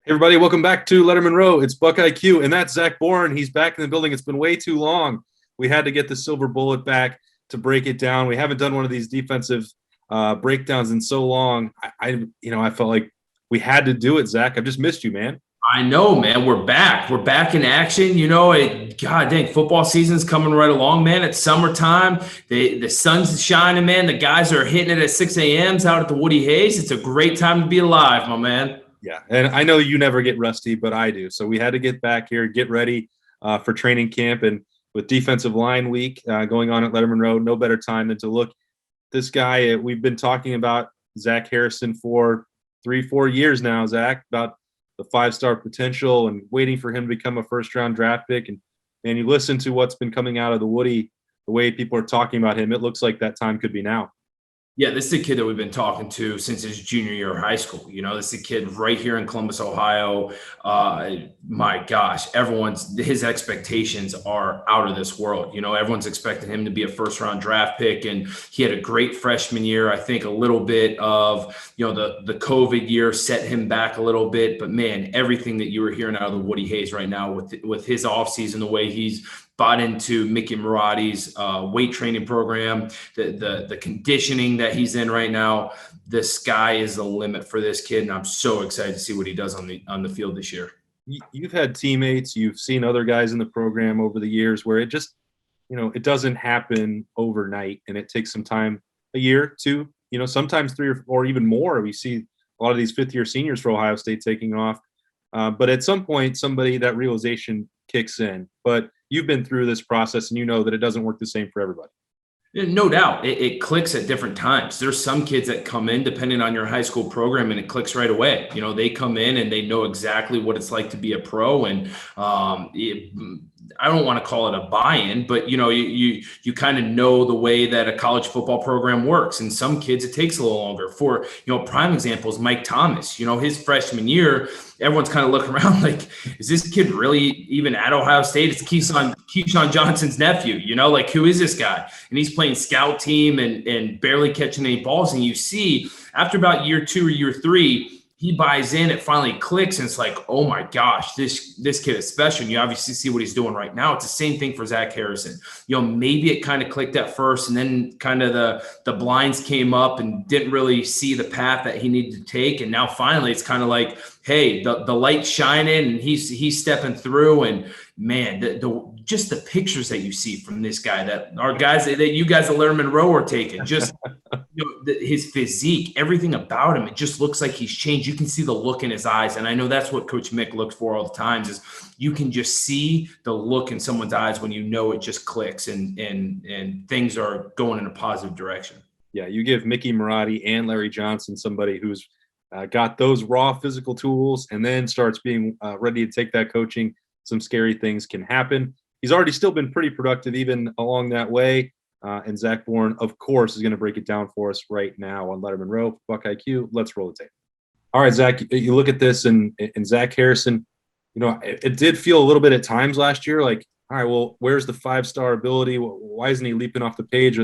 Hey everybody, welcome back to Lettermen Row. It's BuckIQ, and that's Zach Boren. He's back in the building. It's been way too long. We had to get the silver bullet back to break it down. We haven't done one of these defensive breakdowns in so long. I felt like we had to do it, Zach. I've just missed you, man. I know, man. We're back. We're back in action. God dang, football season's coming right along, man. It's summertime. The sun's shining, man. The guys are hitting it at 6 a.m.s out at the Woody Hayes. It's a great time to be alive, my man. Yeah, and I know you never get rusty, but I do. So we had to get back here, get ready for training camp, and with defensive line week going on at Lettermen Row, no better time than to look this guy. We've been talking about Zach Harrison for 3-4 years now, Zach, about the 5-star potential and waiting for him to become a first-round draft pick. And you listen to what's been coming out of the Woody, the way people are talking about him, it looks like that time could be now. Yeah, this is a kid that we've been talking to since his junior year of high school. This is a kid right here in Columbus, Ohio. My gosh, his expectations are out of this world. Everyone's expecting him to be a first-round draft pick, and he had a great freshman year. I think a little bit of, the COVID year set him back a little bit. But, man, everything that you were hearing out of the Woody Hayes right now with his offseason, the way he's bought into Mickey Marotti's weight training program, the conditioning that he's in right now. The sky is the limit for this kid, and I'm so excited to see what he does on the field this year. You've had teammates, you've seen other guys in the program over the years where it just, it doesn't happen overnight, and it takes some time, a year, 2, sometimes 3 or even more. We see a lot of these fifth-year seniors for Ohio State taking off. But at some point, that realization kicks in. But you've been through this process, and you know that it doesn't work the same for everybody. No doubt. It clicks at different times. There's some kids that come in, depending on your high school program, and it clicks right away. They come in and they know exactly what it's like to be a pro. And I don't want to call it a buy-in, but you kind of know the way that a college football program works. And some kids, it takes a little longer. For prime example is Mike Thomas. His freshman year, everyone's kind of looking around like, is this kid really even at Ohio State? It's Keyshawn Johnson's nephew. Who is this guy? And he's playing scout team and barely catching any balls. And you see after about year 2 or year 3, he buys in, it finally clicks, and it's like, oh my gosh, this kid is special. And you obviously see what he's doing right now. It's the same thing for Zach Harrison. Maybe it kind of clicked at first, and then kind of the blinds came up and didn't really see the path that he needed to take. And now finally it's kind of like, hey, the light's shining and he's stepping through. And man, just the pictures that you see from this guy, that our guys that you guys at Lettermen Row are taking, just his physique, everything about him, it just looks like he's changed. You can see the look in his eyes, and I know that's what Coach Mick looks for all the times, is you can just see the look in someone's eyes when it just clicks and things are going in a positive direction. Yeah, you give Mickey Marotti and Larry Johnson somebody who's got those raw physical tools and then starts being ready to take that coaching, some scary things can happen. He's already still been pretty productive even along that way. And Zach Boren, of course, is going to break it down for us right now on Lettermen Row, BuckIQ. Let's roll the tape. All right, Zach, you look at this, and Zach Harrison, it did feel a little bit at times last year like, all right, well, where's the 5-star ability? Why isn't he leaping off the page?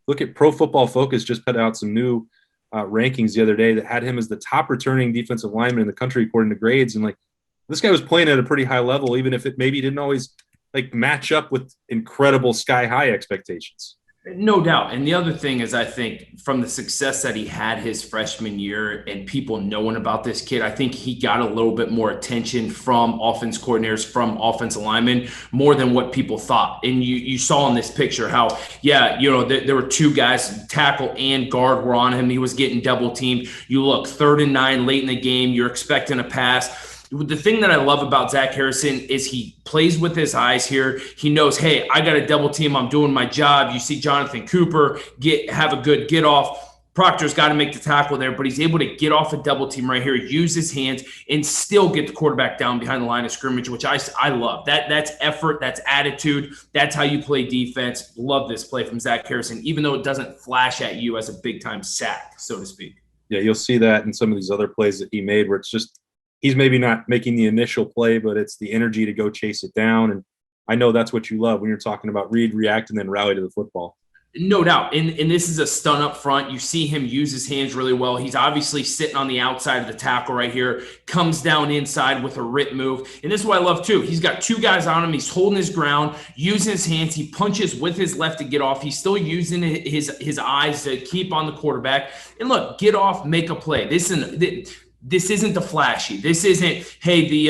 Look at Pro Football Focus just put out some new rankings the other day that had him as the top returning defensive lineman in the country according to grades. And this guy was playing at a pretty high level, even if it maybe didn't always match up with incredible sky high expectations. No doubt. And the other thing is, I think from the success that he had his freshman year and people knowing about this kid, I think he got a little bit more attention from offense coordinators, from offensive linemen, more than what people thought. And you saw in this picture how, there were 2 guys, tackle and guard, were on him. He was getting double teamed. You look 3rd and 9 late in the game, you're expecting a pass. The thing that I love about Zach Harrison is he plays with his eyes here. He knows, hey, I got a double team. I'm doing my job. You see Jonathan Cooper have a good get off. Proctor's got to make the tackle there, but he's able to get off a double team right here, use his hands, and still get the quarterback down behind the line of scrimmage, which I love. That's effort. That's attitude. That's how you play defense. Love this play from Zach Harrison, even though it doesn't flash at you as a big-time sack, so to speak. Yeah, you'll see that in some of these other plays that he made where it's just, he's maybe not making the initial play, but it's the energy to go chase it down. And I know that's what you love when you're talking about read, react, and then rally to the football. No doubt. And this is a stun up front. You see him use his hands really well. He's obviously sitting on the outside of the tackle right here, comes down inside with a rip move. And this is what I love too. He's got two guys on him. He's holding his ground, using his hands. He punches with his left to get off. He's still using his eyes to keep on the quarterback. And look, get off, make a play. This isn't the flashy. This isn't, hey, the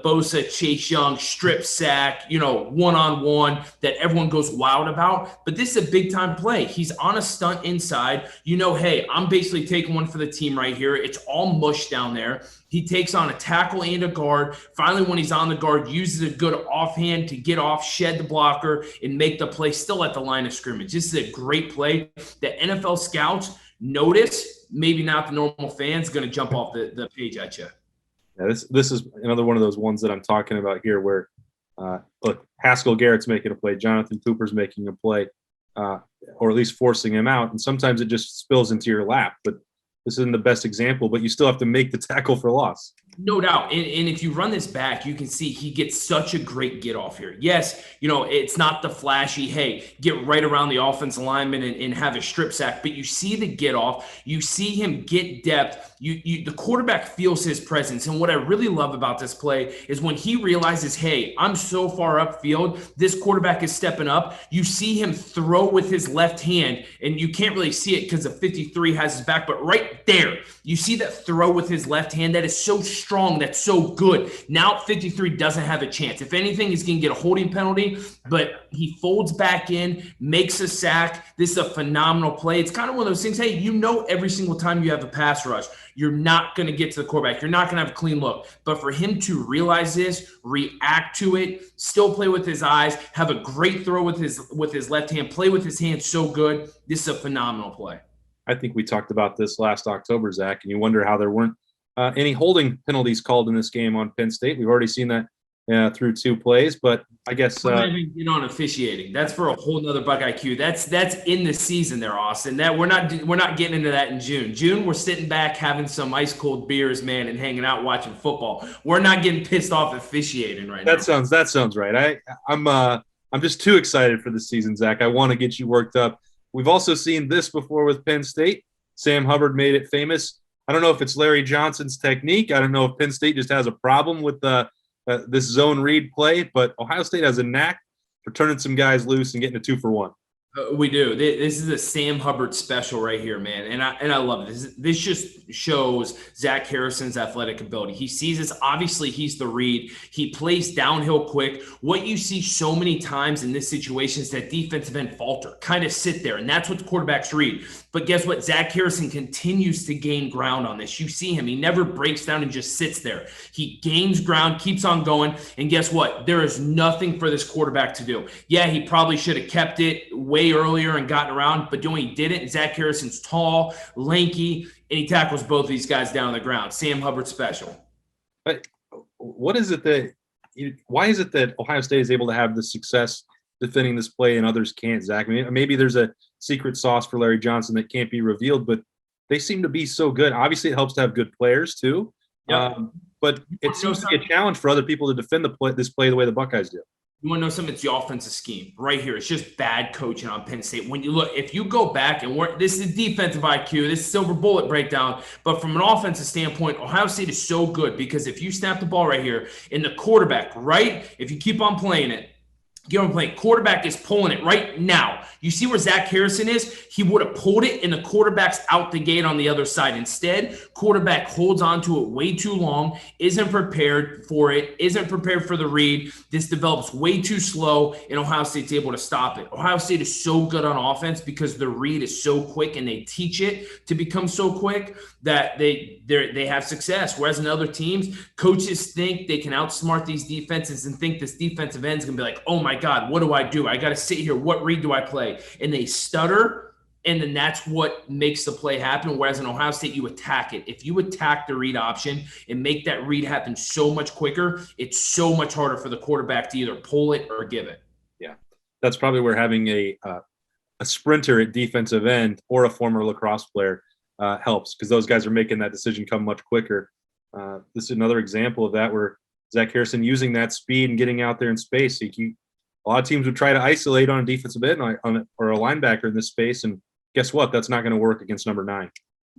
Bosa Chase Young strip sack, one-on-one that everyone goes wild about. But this is a big time play. He's on a stunt inside. Hey, I'm basically taking one for the team right here. It's all mush down there. He takes on a tackle and a guard. Finally, when he's on the guard, uses a good offhand to get off, shed the blocker, and make the play still at the line of scrimmage. This is a great play that NFL scouts notice. Maybe not the normal fans going to jump off the page at you. Yeah, this is another one of those ones that I'm talking about here where, look, Haskell Garrett's making a play, Jonathan Cooper's making a play, or at least forcing him out, and sometimes it just spills into your lap. But this isn't the best example, but you still have to make the tackle for loss. No doubt. And if you run this back, you can see he gets such a great get off here. Yes, it's not the flashy, hey, get right around the offensive lineman and have a strip sack, but you see the get off. You see him get depth. The quarterback feels his presence. And what I really love about this play is when he realizes, hey, I'm so far upfield, this quarterback is stepping up. You see him throw with his left hand, and you can't really see it because the 53 has his back, but right there, you see that throw with his left hand. That is so strong. That's so good. Now 53 doesn't have a chance. If anything, he's going to get a holding penalty, but he folds back in, makes a sack. This is a phenomenal play. It's kind of one of those things, hey, every single time you have a pass rush, you're not going to get to the quarterback. You're not going to have a clean look. But for him to realize this, react to it, still play with his eyes, have a great throw with his left hand, play with his hands so good, this is a phenomenal play. I think we talked about this last October, Zach, and you wonder how there weren't any holding penalties called in this game on Penn State. We've already seen that through two plays, but I guess we're not even getting on officiating. That's for a whole nother BuckIQ. That's in the season there, Austin. That we're not getting into that in June. June, we're sitting back having some ice cold beers, man, and hanging out watching football. We're not getting pissed off officiating right now. That sounds right. I'm just too excited for the season, Zach. I want to get you worked up. We've also seen this before with Penn State. Sam Hubbard made it famous. I don't know if it's Larry Johnson's technique. I don't know if Penn State just has a problem with this zone read play, but Ohio State has a knack for turning some guys loose and getting a 2-for-1. We do. This is a Sam Hubbard special right here, man. And I love it. This just shows Zach Harrison's athletic ability. He sees this. Obviously, he's the read. He plays downhill quick. What you see so many times in this situation is that defensive end falter, kind of sit there. And that's what the quarterbacks read. But guess what? Zach Harrison continues to gain ground on this. You see him. He never breaks down and just sits there. He gains ground, keeps on going. And guess what? There is nothing for this quarterback to do. Yeah, he probably should have kept it way earlier and gotten around, but he didn't. Zach Harrison's tall, lanky, and he tackles both of these guys down on the ground. Sam Hubbard special. But why is it that Ohio State is able to have the success defending this play and others can't, Zach? I mean, maybe there's a secret sauce for Larry Johnson that can't be revealed, but they seem to be so good. Obviously, it helps to have good players too. Yep. But it seems to be a challenge for other people to defend this play the way the Buckeyes do. You want to know something? It's the offensive scheme right here. It's just bad coaching on Penn State. When you look, if you go back and this is defensive IQ, this is silver bullet breakdown, but from an offensive standpoint, Ohio State is so good because if you snap the ball right here in the quarterback, right, if you keep on playing it, quarterback is pulling it right now. You see where Zach Harrison is? He would have pulled it and the quarterback's out the gate on the other side. Instead, quarterback holds on to it way too long, isn't prepared for it, isn't prepared for the read. This develops way too slow, and Ohio State's able to stop it. Ohio State is so good on offense because the read is so quick and they teach it to become so quick that they have success. Whereas in other teams, coaches think they can outsmart these defenses and think this defensive end is going to be like, oh my God, what do? I got to sit here. What read do I play? And they stutter, and then that's what makes the play happen. Whereas in Ohio State, you attack it. If you attack the read option and make that read happen so much quicker, it's so much harder for the quarterback to either pull it or give it. Yeah, that's probably where having a sprinter at defensive end or a former lacrosse player helps, because those guys are making that decision come much quicker. This is another example of that where Zach Harrison using that speed and getting out there in space. a lot of teams would try to isolate on a defensive end or a linebacker in this space. And guess what? That's not going to work against number 9.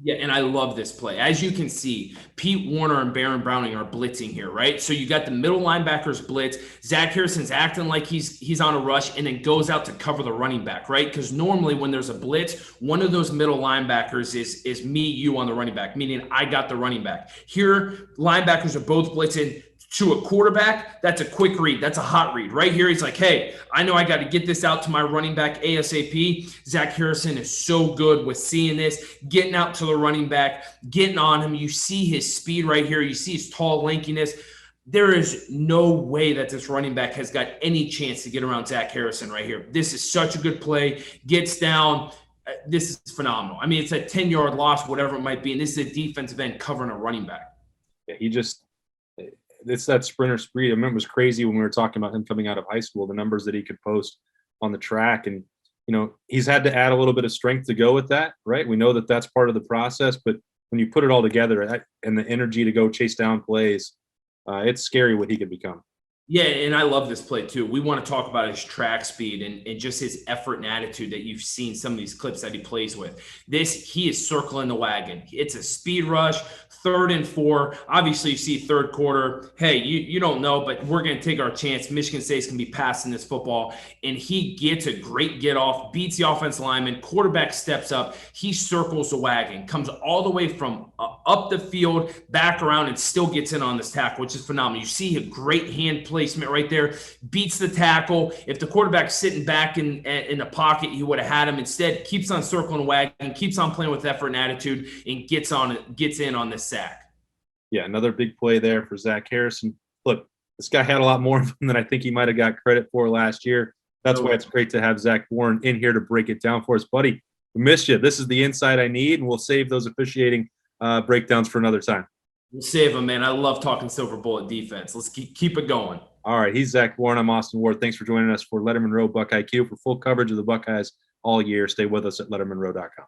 Yeah, and I love this play. As you can see, Pete Warner and Baron Browning are blitzing here, right? So you got the middle linebackers blitz. Zach Harrison's acting like he's on a rush and then goes out to cover the running back, right? Because normally when there's a blitz, one of those middle linebackers is me, you on the running back, meaning I got the running back. Here, linebackers are both blitzing to a quarterback. That's a quick read. That's a hot read. Right here, he's like, hey, I know I got to get this out to my running back ASAP. Zach Harrison is so good with seeing this, getting out to the running back, getting on him. You see his speed right here. You see his tall lankiness. There is no way that this running back has got any chance to get around Zach Harrison right here. This is such a good play. Gets down. This is phenomenal. I mean, it's a 10-yard loss, whatever it might be, and this is a defensive end covering a running back. Yeah, it's that sprinter speed. I remember it was crazy when we were talking about him coming out of high school, the numbers that he could post on the track. And, he's had to add a little bit of strength to go with that, right? We know that that's part of the process, but when you put it all together and the energy to go chase down plays, it's scary what he could become. Yeah, and I love this play too. We want to talk about his track speed and just his effort and attitude that you've seen some of these clips that he plays with. He is circling the wagon. It's a speed rush, 3rd and 4. Obviously, you see third quarter. Hey, you don't know, but we're going to take our chance. Michigan State's going to be passing this football. And he gets a great get off, beats the offensive lineman, quarterback steps up. He circles the wagon, comes all the way from up the field, back around, and still gets in on this tackle, which is phenomenal. You see a great hand placement right there, beats the tackle. If the quarterback's sitting back in the pocket, he would have had him. Instead, keeps on circling the wagon, keeps on playing with effort and attitude, and gets in on this sack. Yeah, another big play there for Zach Harrison. Look, this guy had a lot more of them than I think he might have got credit for last year. That's why it's great to have Zach Boren in here to break it down for us. Buddy, we missed you. This is the insight I need, and we'll save those officiating breakdowns for another time. We'll save them, man. I love talking Silver Bullet defense. Let's keep it going. All right, he's Zach Boren. I'm Austin Ward. Thanks for joining us for Lettermen Row BuckIQ. For full coverage of the Buckeyes all year, stay with us at lettermenrow.com.